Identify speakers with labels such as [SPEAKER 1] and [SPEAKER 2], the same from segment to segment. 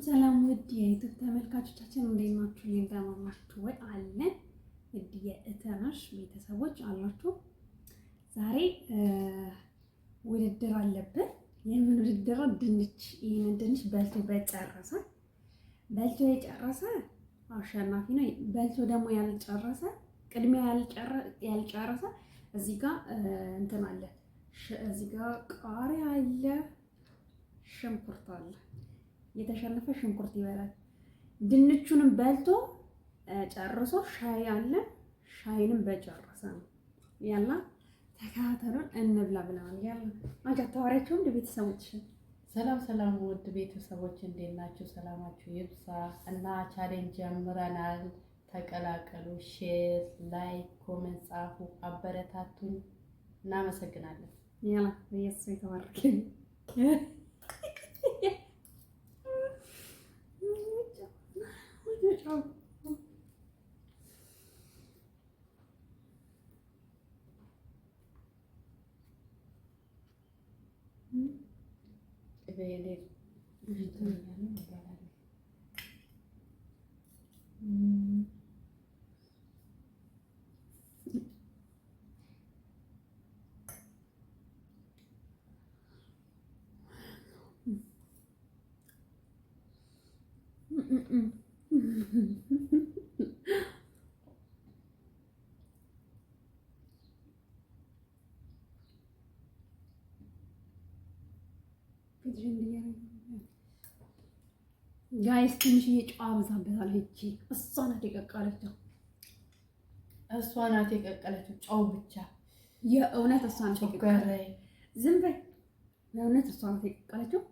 [SPEAKER 1] ሰላም ውድ የዩቲዩብ ተመልካቾቻችን እንዴት ናችሁ? እየገማማችሁ ወይ አለን ውድ የእተናሽ ቤተሰቦች አላችሁ። ዛሬ ውድድር አለብን። የምን ውድድር? ድንች። ይሄንን ድንች በልቶ የጨረሰ አሸናፊ ነው። በልቶ ደግሞ ያልጨረሰ ቅድሚያ ያልጨረሰ እዚህ ጋር እንትን አለ። እዚህ ጋር ቃሪያ አለ፣ ሽንኩርት አለ። የተሸነፈ ሽንኩርት ይበላል። ድንቹንም በልቶ ጨርሶ ሻይ አለ። ሻይንም በጨረሰ ነው። ያላ ተከታተሉን እንብላ ብለዋል። ያላ አንቺ አታወሪያቸው እንደ ቤተሰቦች።
[SPEAKER 2] ሰላም ውድ ቤተሰቦች እንዴት ናችሁ? ሰላማችሁ ይብዛ እና ቻሌንጅ ጀምረናል። ተቀላቀሉ። ሼር፣ ላይክ፣ ኮሜንት ጻፉ፣ አበረታቱን። እናመሰግናለን።
[SPEAKER 1] ያላ በየሱ የተባረከ ጋይስ ትንሽዬ ጨው አበዛበታለች። እሷ ናት የቀቀለችው።
[SPEAKER 2] ጨው ብቻ።
[SPEAKER 1] የእውነት እሷ ናት የቀቀለችው። ዝም በይ። የእውነት እሷ ናት የቀቀለችው።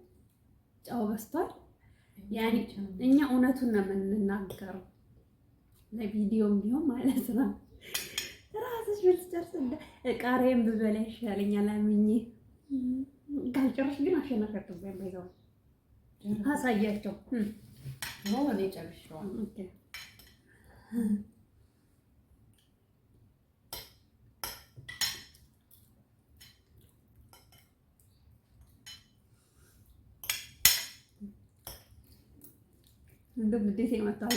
[SPEAKER 1] ጨው በዝቷል። ያኔ እኛ እውነቱን ነው የምንናገረው፣ ለቪዲዮም ቢሆን ማለት ነው። ራስሽ ብትጨርስ ቃሪያም ብበላ ይሻለኛል አምኜ። ካልጨረስሽ ግን አሸናፊያቸው ባይዘው አሳያቸው።
[SPEAKER 2] ነው እኔ ጨርሼዋለሁ። ኦኬ
[SPEAKER 1] እንደው ግዴታ ይመጣል።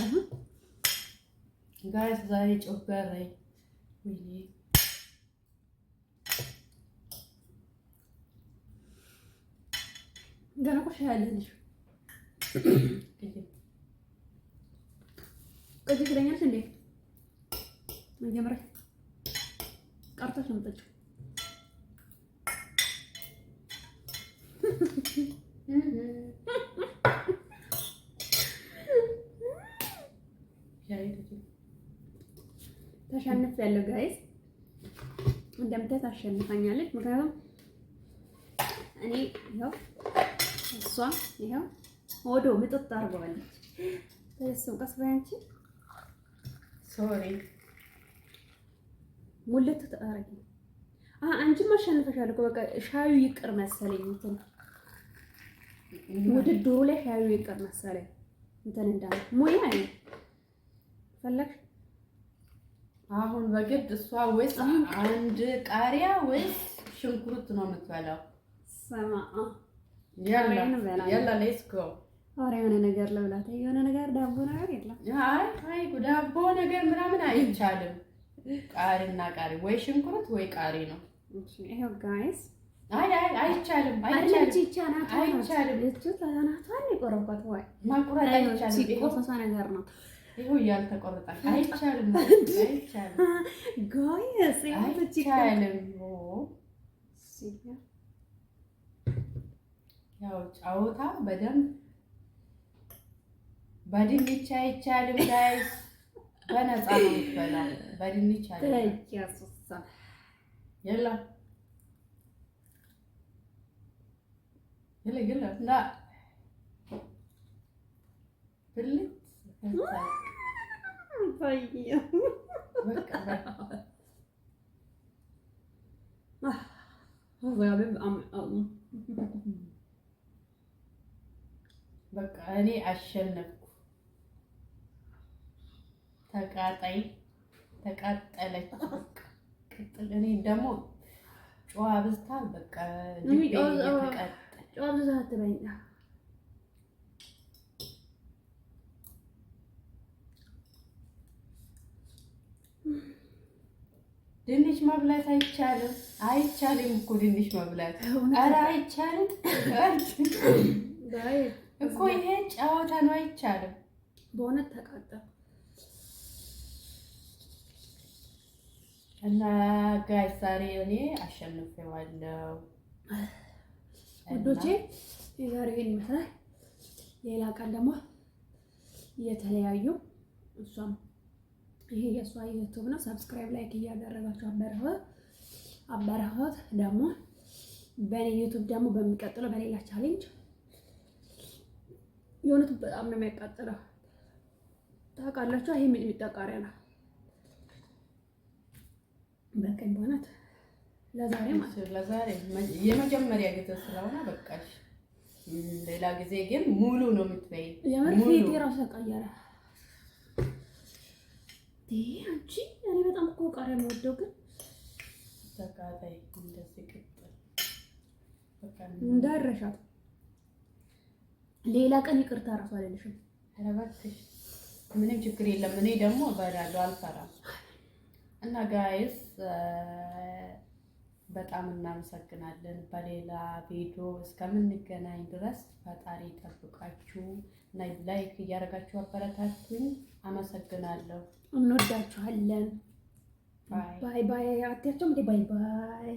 [SPEAKER 2] ጋይስ ዛሬ ጮጋራይ ወይኔ
[SPEAKER 1] ገና ቆሻ ያለልሽ ቅጂ ትለኛለሽ እንዴ? መጀመሪያ ቀርተሽ ነው የምጠጪው። ተሸንፍ ያለው ጋይስ እንደምታዩት አሸንፋኛለች። ምክንያቱም እኔ ይኸው እሷ ይኸው ሆዶ ምጥጥ አድርገዋለች። ተሰው ቀስ ባያንቺ
[SPEAKER 2] ሶሪ
[SPEAKER 1] ሙልት ተአረጊ አንቺም አሸንፈሻል እኮ በቃ ሻዩ ይቅር መሰለኝ። እንትን ውድድሩ ላይ ሻዩ ይቅር መሰለኝ። እንትን እንዳለ ሙያ አይ ፈለግሽ
[SPEAKER 2] አሁን በግድ እሷ ወይስ አንድ ቃሪያ ወይስ ሽንኩርት ነው የምትበላው?
[SPEAKER 1] ሰማአ
[SPEAKER 2] ያላ ሌትስ ጎ።
[SPEAKER 1] ኧረ የሆነ ነገር ለብላት። የሆነ ነገር ዳቦ ነገር የለም።
[SPEAKER 2] አይ ዳቦ ነገር ምናምን አይቻልም። ቃሪና ቃሪ ወይ ሽንኩርት ወይ ቃሪ ነው።
[SPEAKER 1] ይሄው ጋይስ
[SPEAKER 2] አይቻልም።
[SPEAKER 1] እቺ ታናታን ይቆረባት ወይ
[SPEAKER 2] ማቁረጥ አይቻልም።
[SPEAKER 1] ቆሶሳ ነገር ነው።
[SPEAKER 2] ይሄው ያልተቆረጠ አይቻልም።
[SPEAKER 1] ጋይስ
[SPEAKER 2] አይቻልም። ያው ጫውታ በደንብ በድንች አይቻልም ጋይስ። በነፃ ነው የምትበላው። በድንች አይቻልም። የላ ላ ብልት በቃ እኔ አሸነፍኩ። ተቃጠለች። ቅጥል እኔ ደግሞ ጨዋ ብዝታ በቃ
[SPEAKER 1] ጨዋ ብዝታ ትበይና
[SPEAKER 2] ድንች መብላት አይቻልም። አይቻልም እኮ ድንች መብላት። ኧረ አይቻልም እኮ ይሄ ጨዋታ ነው። አይቻልም
[SPEAKER 1] በእውነት ተቃጠል
[SPEAKER 2] እና ጋይስ ዛሬ እኔ አሸንፌዋለሁ
[SPEAKER 1] ወዶቼ። የዛሬ ይሄን ይመስላል። ሌላ ቀን ደግሞ የተለያዩ እሷም ይሄ የእሷ ዩቲዩብ ነው። ሰብስክራይብ ላይክ እያደረጋችሁ አበረታት። ደግሞ በእኔ ዩቲዩብ ደግሞ በሚቀጥለው በሌላ ቻሌንጅ የሆነቱ በጣም ነው የሚያቃጥለው ታውቃላችሁ። ይሄ ምን የሚጠቃሪያ ነው በቀን በእውነት ለዛሬ ማለት
[SPEAKER 2] ለዛሬ የመጀመሪያ ጊዜ ስለሆነ በቃሽ። ሌላ ጊዜ ግን ሙሉ ነው የምትበይ።
[SPEAKER 1] የመርፌት የራሱ ተቀየረ። አንቺ እኔ በጣም እኮ ቃሪያ የምወደው ግን
[SPEAKER 2] ተቃጣይ እንደዚህ ቅጥል በቃ
[SPEAKER 1] እንዳረሻት ሌላ ቀን ይቅርታ እራሱ አልልሽም።
[SPEAKER 2] ኧረ እባክሽ ምንም ችግር የለም። እኔ ደግሞ እበላለሁ አልፈራም። እና ጋይስ በጣም እናመሰግናለን። በሌላ ቪዲዮ እስከምንገናኝ ድረስ ፈጣሪ ጠብቃችሁ እና ላይክ እያደረጋችሁ አበረታቱኝ። አመሰግናለሁ።
[SPEAKER 1] እንወዳችኋለን። ባይ ባይ። አትያቸውም እንዴ? ባይ ባይ።